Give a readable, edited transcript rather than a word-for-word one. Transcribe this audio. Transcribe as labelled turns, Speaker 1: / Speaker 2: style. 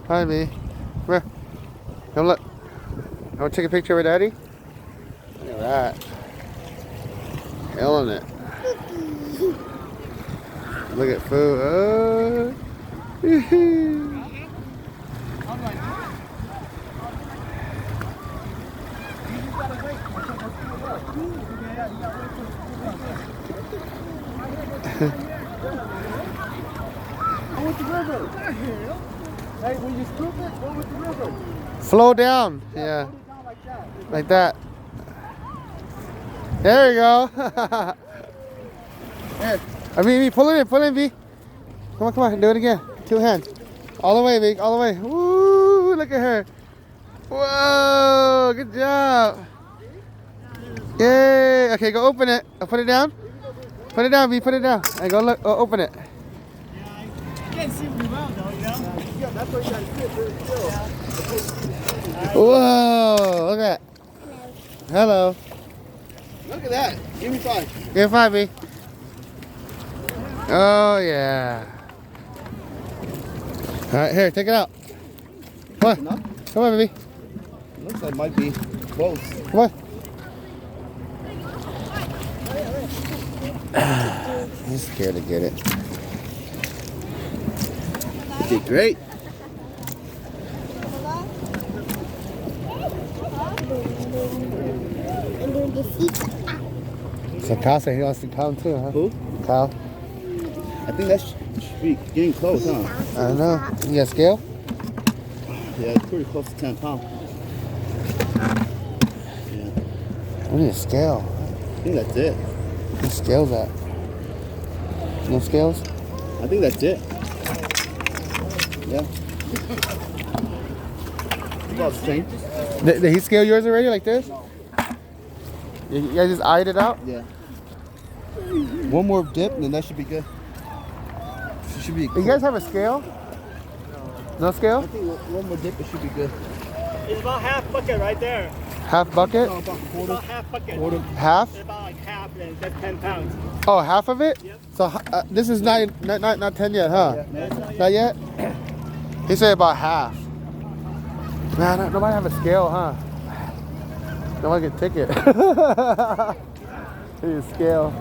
Speaker 1: Hi, B. Come here. Come look. I want to take a picture with Daddy. Look at that. Killing it. Look at food.
Speaker 2: Go with the river. Hey, when you scoop it, go with the river.
Speaker 1: Flow down. Yeah.
Speaker 2: Float it down like that.
Speaker 1: Like that. There you go.
Speaker 2: Here.
Speaker 1: I mean, pull it in, B. Come on, do it again. 2 hands. All the way, B, all the way. Woo, look at her. Whoa, good job. Yay. Okay, go open it. Put it down. Put it down, B, put it down. And go look, open it.
Speaker 2: You can't see me well, though, you know? Yeah, that's why you got to see it very still.
Speaker 1: Whoa, look at that. Hello.
Speaker 2: Look at that. Give me 5.
Speaker 1: Give me 5, B. Oh, yeah. All right, here, take it out. Come on. Come on, baby.
Speaker 2: Looks like it might be close.
Speaker 1: Come on. He's scared to get it.
Speaker 2: You did great.
Speaker 1: So Kyle said he wants to come too, huh?
Speaker 2: Who?
Speaker 1: Kyle.
Speaker 2: I think that should be getting close, huh?
Speaker 1: I don't know. You got scale?
Speaker 2: Yeah, it's pretty close to 10 pounds. Yeah.
Speaker 1: We need a scale.
Speaker 2: I think that's it.
Speaker 1: What scale's that? No scales?
Speaker 2: I think that's it. Yeah. About the same.
Speaker 1: Did he scale yours already like this? You guys just eyed it out?
Speaker 2: Yeah. One more dip and then that should be good. It should be.
Speaker 1: You guys have a scale? No
Speaker 2: I
Speaker 1: scale?
Speaker 2: think one more dip, it should be good.
Speaker 3: It's about half bucket right there.
Speaker 1: Half bucket?
Speaker 2: No, about
Speaker 3: It's
Speaker 2: quarter.
Speaker 3: about half bucket.
Speaker 2: Quarter.
Speaker 1: Half?
Speaker 3: It's about like half, and that's 10 pounds.
Speaker 1: Oh, half of it?
Speaker 3: Yep.
Speaker 1: So this is not 10 yet, huh?
Speaker 2: Yeah.
Speaker 1: Not yet? He said about half. Man, nobody have a scale, huh? Nobody can ticket. Need a scale.